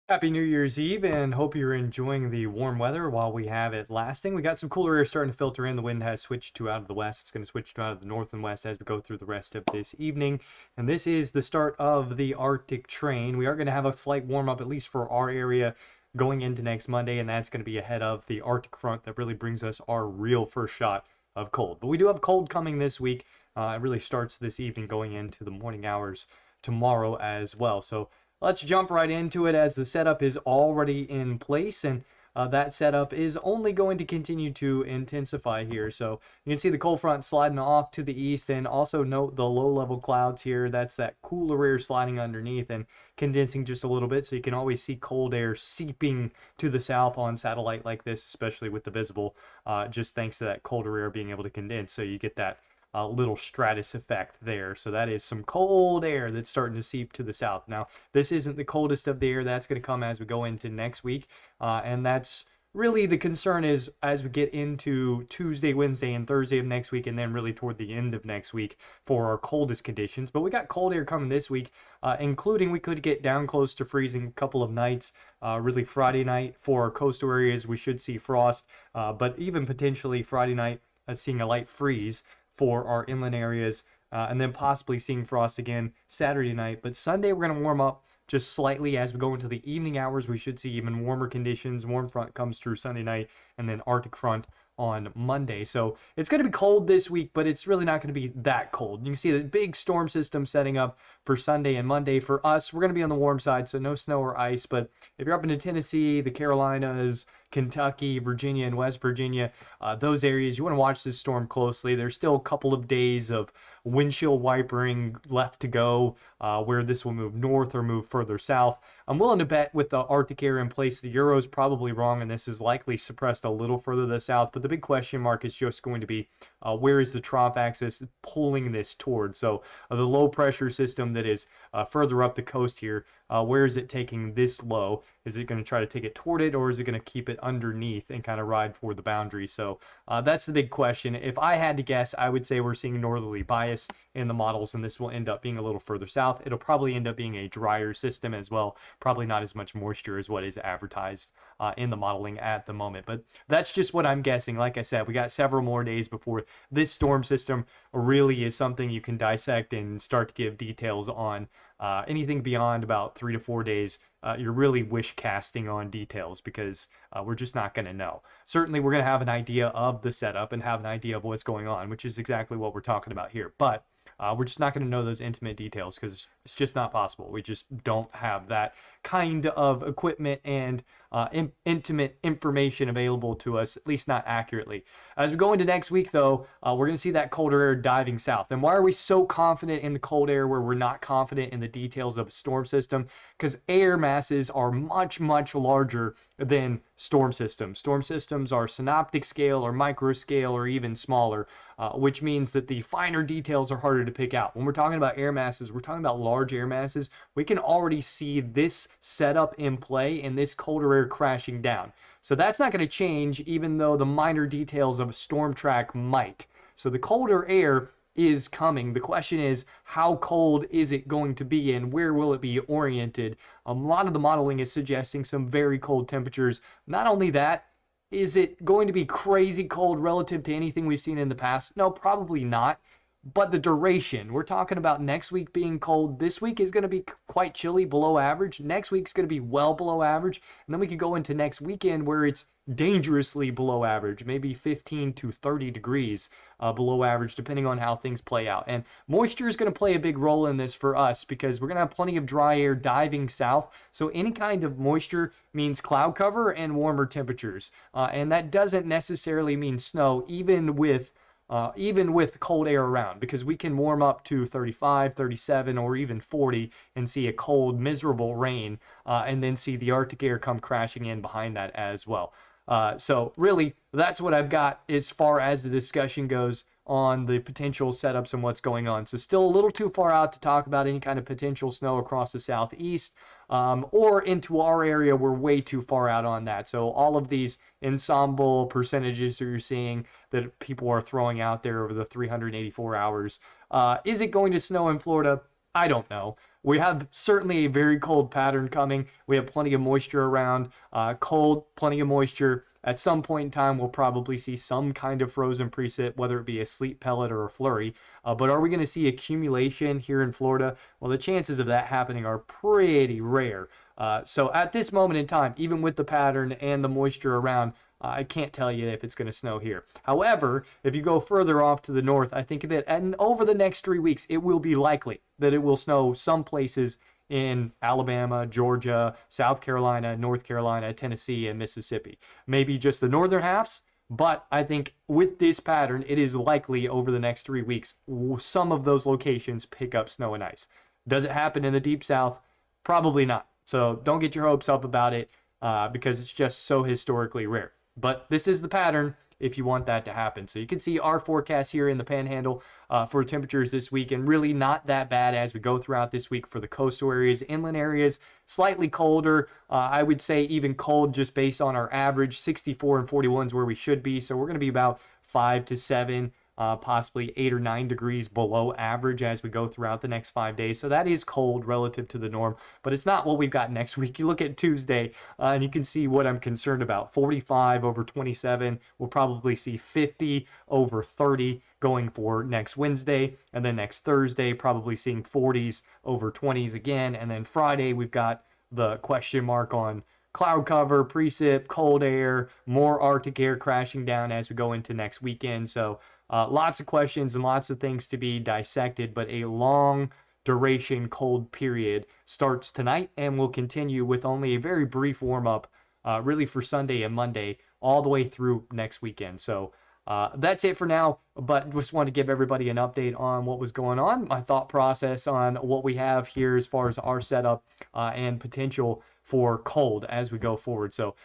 Happy New Year's Eve and hope you're enjoying the warm weather while we have it lasting. We got some cooler air starting to filter in. The wind has switched to out of the west. It's going to switch to out of the north and west as we go through the rest of this evening. And this is the start of the Arctic train. We are going to have a slight warm up, at least for our area, going into next Monday, and that's going to be ahead of the Arctic front that really brings us our real first shot of cold. But we do have cold coming this week. It really starts this evening going into the morning hours tomorrow as well. So let's jump right into it as the setup is already in place, and that setup is only going to continue to intensify here. So you can see the cold front sliding off to the east, and also note the low level clouds here. That's that cooler air sliding underneath and condensing just a little bit, so you can always see cold air seeping to the south on satellite like this, especially with the visible, just thanks to that colder air being able to condense. So you get that little stratus effect there. So that is some cold air that's starting to seep to the south. Now, this isn't the coldest of the air. That's going to come as we go into next week. And that's really the concern is as we get into Tuesday, Wednesday, and Thursday of next week, and then really toward the end of next week for our coldest conditions. But we got cold air coming this week, including we could get down close to freezing a couple of nights. Really Friday night for our coastal areas, we should see frost, but even potentially Friday night, seeing a light freeze for our inland areas, and then possibly seeing frost again Saturday night. But Sunday, we're going to warm up just slightly as we go into the evening hours. We should see even warmer conditions. Warm front comes through Sunday night, and then Arctic front on Monday. So it's going to be cold this week, but it's really not going to be that cold. You can see the big storm system setting up for Sunday and Monday. For us, we're going to be on the warm side, so no snow or ice. But if you're up into Tennessee, the Carolinas, Kentucky, Virginia, and West Virginia, those areas, you want to watch this storm closely. There's still a couple of days of windshield wipering left to go, where this will move north or move further south. I'm willing to bet with the Arctic air in place, the Euro's probably wrong, and this is likely suppressed a little further to the south. But the big question mark is just going to be where is the trough axis pulling this toward? So the low pressure system that is further up the coast here, where is it taking this low? Is it going to try to take it toward it, or is it going to keep it underneath and kind of ride for the boundary? So that's the big question. If I had to guess, I would say we're seeing northerly bias in the models, and this will end up being a little further south. It'll probably end up being a drier system as well. Probably not as much moisture as what is advertised in the modeling at the moment. But that's just what I'm guessing. Like I said, we got several more days before this storm system really is something you can dissect and start to give details on. Anything beyond about 3 to 4 days, you're really wish casting on details because we're just not going to know. Certainly, we're going to have an idea of the setup and have an idea of what's going on, which is exactly what we're talking about here. But we're just not going to know those intimate details because it's just not possible. We just don't have that kind of equipment and intimate information available to us, at least not accurately. As we go into next week, though, we're going to see that colder air diving south. And why are we so confident in the cold air where we're not confident in the details of a storm system? Because air masses are much, much larger than storm systems. Storm systems are synoptic scale or micro scale or even smaller, which means that the finer details are harder to pick out. When we're talking about air masses, we're talking about large air masses. We can already see this setup in play and this colder air crashing down. So that's not going to change, even though the minor details of a storm track might. So the colder air is coming. The question is, how cold is it going to be and where will it be oriented? A lot of the modeling is suggesting some very cold temperatures. Not only that, is it going to be crazy cold relative to anything we've seen in the past? No, probably not. But the duration, we're talking about next week being cold. This week is going to be quite chilly, below average. Next week's going to be well below average. And then we could go into next weekend where it's dangerously below average, maybe 15 to 30 degrees below average, depending on how things play out. And moisture is going to play a big role in this for us because we're going to have plenty of dry air diving south. So any kind of moisture means cloud cover and warmer temperatures. And that doesn't necessarily mean snow, even with cold air around, because we can warm up to 35, 37, or even 40 and see a cold, miserable rain, and then see the Arctic air come crashing in behind that as well. So really, that's what I've got as far as the discussion goes on the potential setups and what's going on. So still a little too far out to talk about any kind of potential snow across the southeast, or into our area. We're way too far out on that. So all of these ensemble percentages that you're seeing that people are throwing out there over the 384 hours, is it going to snow in Florida? I don't know. we have certainly a very cold pattern coming. We have plenty of moisture around, cold, plenty of moisture. At some point in time, we'll probably see some kind of frozen precip, whether it be a sleet pellet or a flurry. But are we going to see accumulation here in Florida? Well, the chances of that happening are pretty rare. So at this moment in time, even with the pattern and the moisture around, I can't tell you if it's going to snow here. However, if you go further off to the north, I think that and over the next 3 weeks, it will be likely that it will snow some places in Alabama, Georgia, South Carolina, North Carolina, Tennessee, and Mississippi. Maybe just the northern halves, but I think with this pattern, it is likely over the next 3 weeks, some of those locations pick up snow and ice. Does it happen in the deep south? Probably not. So don't get your hopes up about it because it's just so historically rare. But this is the pattern if you want that to happen. So you can see our forecast here in the Panhandle for temperatures this week, and really not that bad as we go throughout this week for the coastal areas. Inland areas, slightly colder. I would say even cold just based on our average. 64 and 41 is where we should be. So we're going to be about 5 to 7. Possibly 8 or 9 degrees below average as we go throughout the next 5 days. So that is cold relative to the norm, but it's not what we've got next week. You look at Tuesday and you can see what I'm concerned about. 45 over 27. We'll probably see 50 over 30 going for next Wednesday. And then next Thursday, probably seeing 40s over 20s again. And then Friday, we've got the question mark on cloud cover, precip, cold air, more Arctic air crashing down as we go into next weekend. So lots of questions and lots of things to be dissected, but a long duration cold period starts tonight and will continue with only a very brief warm-up really for Sunday and Monday all the way through next weekend. So that's it for now, but just want to give everybody an update on what was going on, my thought process on what we have here as far as our setup and potential for cold as we go forward. So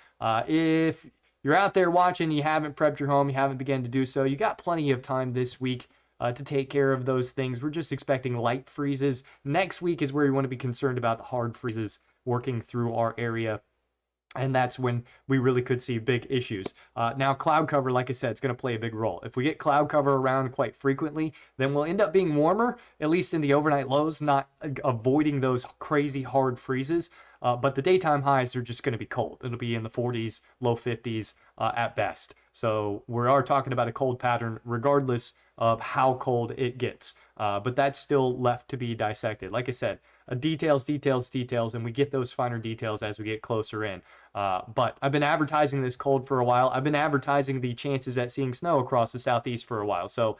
if you're out there watching, you haven't prepped your home, you haven't begun to do so, you got plenty of time this week to take care of those things. We're just expecting light freezes. Next week is where you want to be concerned about the hard freezes working through our area. And that's when we really could see big issues. Now, cloud cover, like I said, it's going to play a big role. If we get cloud cover around quite frequently, then we'll end up being warmer, at least in the overnight lows, not avoiding those crazy hard freezes. But the daytime highs are just going to be cold. It'll be in the 40s, low 50s at best. So we are talking about a cold pattern regardless of how cold it gets. But that's still left to be dissected. Like I said, details, and we get those finer details as we get closer in. But I've been advertising this cold for a while. I've been advertising the chances at seeing snow across the southeast for a while. So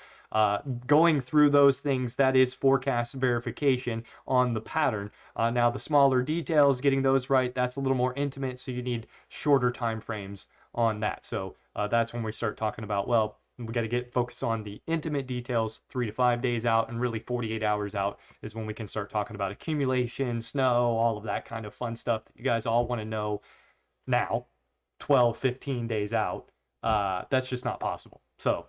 going through those things, that is forecast verification on the pattern. Now the smaller details, getting those right, that's a little more intimate, so you need shorter time frames on that. So that's when we start talking about, well, we got to get focused on the intimate details 3 to 5 days out, and really 48 hours out is when we can start talking about accumulation, snow, all of that kind of fun stuff that you guys all want to know now, 12, 15 days out. That's just not possible. So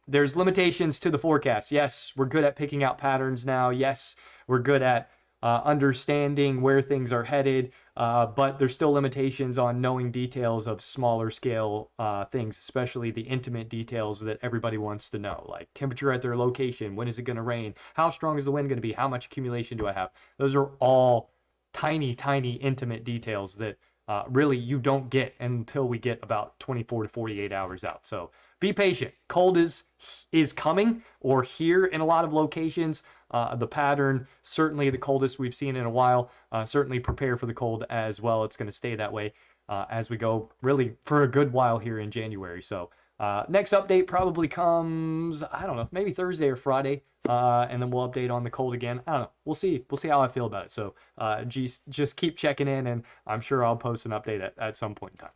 there's limitations to the forecast. Yes, we're good at picking out patterns now. Yes, we're good at understanding where things are headed, but there's still limitations on knowing details of smaller scale things, especially the intimate details that everybody wants to know, like temperature at their location, when is it going to rain, how strong is the wind going to be, how much accumulation do I have. Those are all tiny, tiny, intimate details that really you don't get until we get about 24 to 48 hours out. So be patient. Cold is coming or here in a lot of locations. The pattern, certainly the coldest we've seen in a while. Certainly prepare for the cold as well. It's going to stay that way as we go really for a good while here in January. So next update probably comes, I don't know, maybe Thursday or Friday. And then we'll update on the cold again. I don't know. We'll see. We'll see how I feel about it. So just keep checking in, and I'm sure I'll post an update at some point in time.